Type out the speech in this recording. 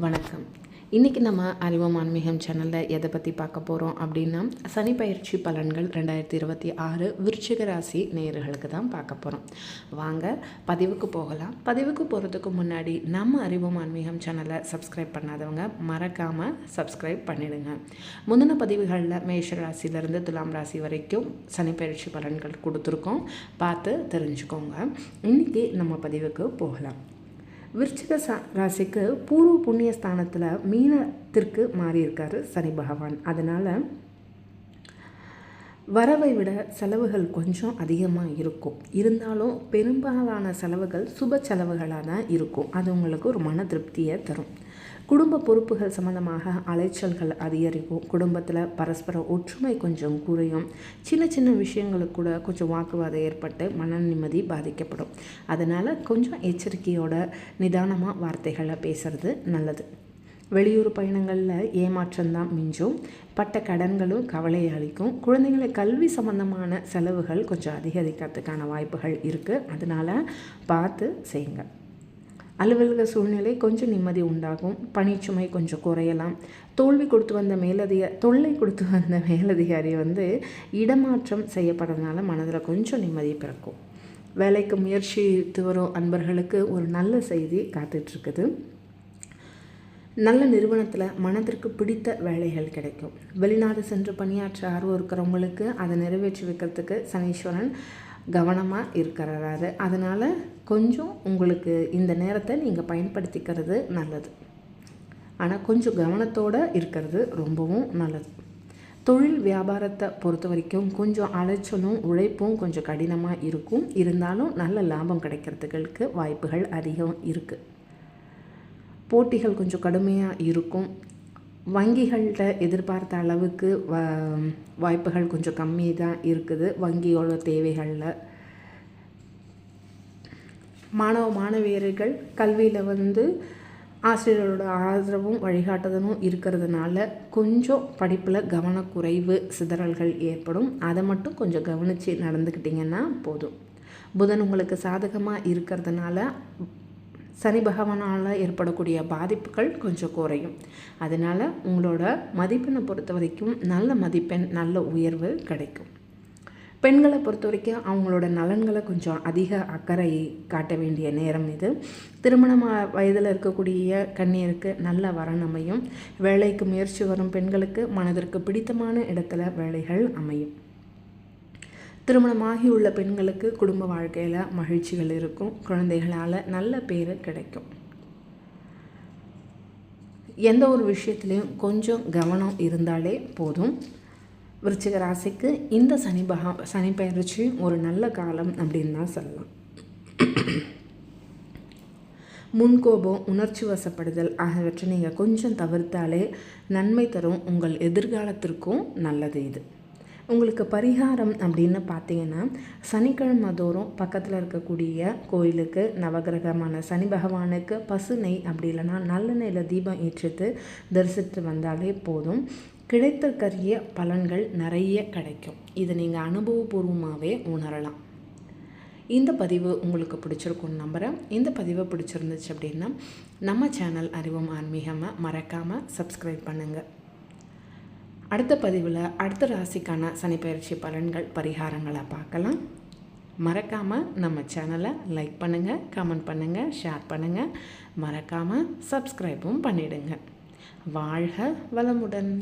வணக்கம். இன்றைக்கி நம்ம அறிவோம் ஆன்மீகம் சேனலில் எதை பற்றி பார்க்க போகிறோம் அப்படின்னா, சனி பயிற்சி பலன்கள் 2026 விருச்சிக ராசி நேயர்களுக்கு தான் பார்க்க போகிறோம். வாங்க பதிவுக்கு போகலாம். பதிவுக்கு போகிறதுக்கு முன்னாடி நம்ம அறிவோம் ஆன்மீகம் சேனலை சப்ஸ்கிரைப் பண்ணாதவங்க மறக்காமல் சப்ஸ்கிரைப் பண்ணிடுங்க. முந்தின பதிவுகளில் மேஷ ராசியிலேருந்து துலாம் ராசி வரைக்கும் சனி பயிற்சி பலன்கள் கொடுத்துருக்கோம், பார்த்து தெரிஞ்சுக்கோங்க. இன்றைக்கி நம்ம பதிவுக்கு போகலாம். விருச்சிக ராசிக்கு பூர்வ புண்ணிய ஸ்தானத்தில் மீனத்திற்கு மாறியிருக்காரு சனி பகவான். அதனால் வரவை விட செலவுகள் கொஞ்சம் அதிகமாக இருக்கும். இருந்தாலும் பெரும்பாலான செலவுகள் சுப செலவுகளாக தான் இருக்கும். அது உங்களுக்கு ஒரு மன திருப்தியை தரும். குடும்ப பொறுப்புகள் சம்மந்தமாக அலைச்சல்கள் அதிகரிக்கும். குடும்பத்தில் பரஸ்பர ஒற்றுமை கொஞ்சம் குறையும். சின்ன சின்ன விஷயங்களுக்கு கூட கொஞ்சம் வாக்குவாதம் ஏற்பட்டு மன நிம்மதி பாதிக்கப்படும். அதனால் கொஞ்சம் எச்சரிக்கையோட நிதானமாக வார்த்தைகளை பேசுகிறது நல்லது. வெளியூர் பயணங்களில் ஏமாற்றம்தான் மிஞ்சும். பட்ட கடன்களும் கவலையை அளிக்கும். குழந்தைகளை கல்வி சம்பந்தமான செலவுகள் கொஞ்சம் அதிகரிக்கிறதுக்கான வாய்ப்புகள் இருக்குது. அதனால் பார்த்து செய்யுங்க. அலுவலக சூழ்நிலை கொஞ்சம் நிம்மதி உண்டாகும். பணிச்சுமை கொஞ்சம் குறையலாம். தொல்லை கொடுத்து வந்த மேலதிகாரி இடமாற்றம் செய்யப்படுறதுனால மனதில் கொஞ்சம் நிம்மதி பிறக்கும். வேலைக்கு முயற்சித்து வரும் அன்பர்களுக்கு ஒரு நல்ல செய்தி காத்துட்ருக்குது. நல்ல நிறுவனத்தில் மனதிற்கு பிடித்த வேலைகள் கிடைக்கும். வெளிநாடு சென்று பணியாற்ற ஆர்வம் இருக்கிறவங்களுக்கு அதை நிறைவேற்றி வைக்கிறதுக்கு சனீஸ்வரன் கவனமாக இருக்கிறாரு. அதனால் கொஞ்சம் உங்களுக்கு இந்த நேரத்தை நீங்கள் பயன்படுத்திக்கிறது நல்லது. ஆனால் கொஞ்சம் கவனத்தோடு இருக்கிறது ரொம்பவும் நல்லது. தொழில் வியாபாரத்தை பொறுத்த வரைக்கும் கொஞ்சம் அலைச்சலும் உழைப்பும் கொஞ்சம் கடினமாக இருக்கும். இருந்தாலும் நல்ல லாபம் கிடைக்கிறதுக்கு வாய்ப்புகள் அதிகம் இருக்குது. போட்டிகள் கொஞ்சம் கடுமையாக இருக்கும். வங்கிகள்கிட்ட எதிர்பார்த்த அளவுக்கு வாய்ப்புகள் கொஞ்சம் கம்மி தான் இருக்குது. வங்கியோட தேவைகளில் மாணவியர்கள் கல்வியில் ஆசிரியரோட ஆதரவும் வழிகாட்டுதலும் இருக்கிறதுனால கொஞ்சம் படிப்பில் கவனக்குறைவு சிதறல்கள் ஏற்படும். அதை மட்டும் கொஞ்சம் கவனித்து நடந்துக்கிட்டிங்கன்னா போதும். புதன் உங்களுக்கு சாதகமாக இருக்கிறதுனால சனி பகவானால் ஏற்படக்கூடிய பாதிப்புகள் கொஞ்சம் குறையும். அதனால் உங்களோட மதிப்பெண்ணை பொறுத்த வரைக்கும் நல்ல மதிப்பெண், நல்ல உயர்வு கிடைக்கும். பெண்களை பொறுத்த வரைக்கும் அவங்களோட நலன்களை கொஞ்சம் அதிக அக்கறை காட்ட வேண்டிய நேரம் இது. திருமண வயதில் இருக்கக்கூடிய கன்னியருக்கு நல்ல வரன் அமையும். வேலைக்கு முயற்சி வரும் பெண்களுக்கு மனதிற்கு பிடித்தமான இடத்துல வேலைகள் அமையும். திருமணமாகி உள்ள பெண்களுக்கு குடும்ப வாழ்க்கையில் மகிழ்ச்சிகள் இருக்கும். குழந்தைகளால் நல்ல பேர் கிடைக்கும். எந்த ஒரு விஷயத்துலையும் கொஞ்சம் கவனம் இருந்தாலே போதும். விருச்சிக ராசிக்கு இந்த சனி பயிற்சி ஒரு நல்ல காலம் அப்படின்னு தான் சொல்லலாம். முன்கோபம், உணர்ச்சி வசப்படுதல் ஆகியவற்றை நீங்கள் கொஞ்சம் தவிர்த்தாலே நன்மை தரும். உங்கள் எதிர்காலத்திற்கும் நல்லது இது. உங்களுக்கு பரிகாரம் அப்படின்னு பார்த்தீங்கன்னா, சனிக்கிழமை தோறும் பக்கத்தில் இருக்கக்கூடிய கோயிலுக்கு நவகிரகமான சனி பகவானுக்கு பசு நெய் அப்படி இல்லைன்னா நல்லெண்ணெயில் தீபம் ஏற்றிட்டு தரிசித்து வந்தாலே போதும். கிடைத்தற்கரிய பலன்கள் நிறைய கிடைக்கும். இதை நீங்கள் அனுபவபூர்வமாகவே உணரலாம். இந்த பதிவு உங்களுக்கு பிடிச்சிருக்குன்னு நம்புகிறேன். இந்த பதிவை பிடிச்சிருந்துச்சு அப்படின்னா நம்ம சேனல் அறிவோம் ஆன்மீகமாக மறக்காமல் சப்ஸ்கிரைப் பண்ணுங்கள். அடுத்த பதிவில் அடுத்த ராசிக்கான சனிப்பயிற்சி பலன்கள் பரிகாரங்களை பார்க்கலாம். மறக்காமல் நம்ம சேனலை லைக் பண்ணுங்கள், கமெண்ட் பண்ணுங்கள், ஷேர் பண்ணுங்கள். மறக்காமல் சப்ஸ்கிரைபும் பண்ணிவிடுங்க. வாழ்க வளமுடன்.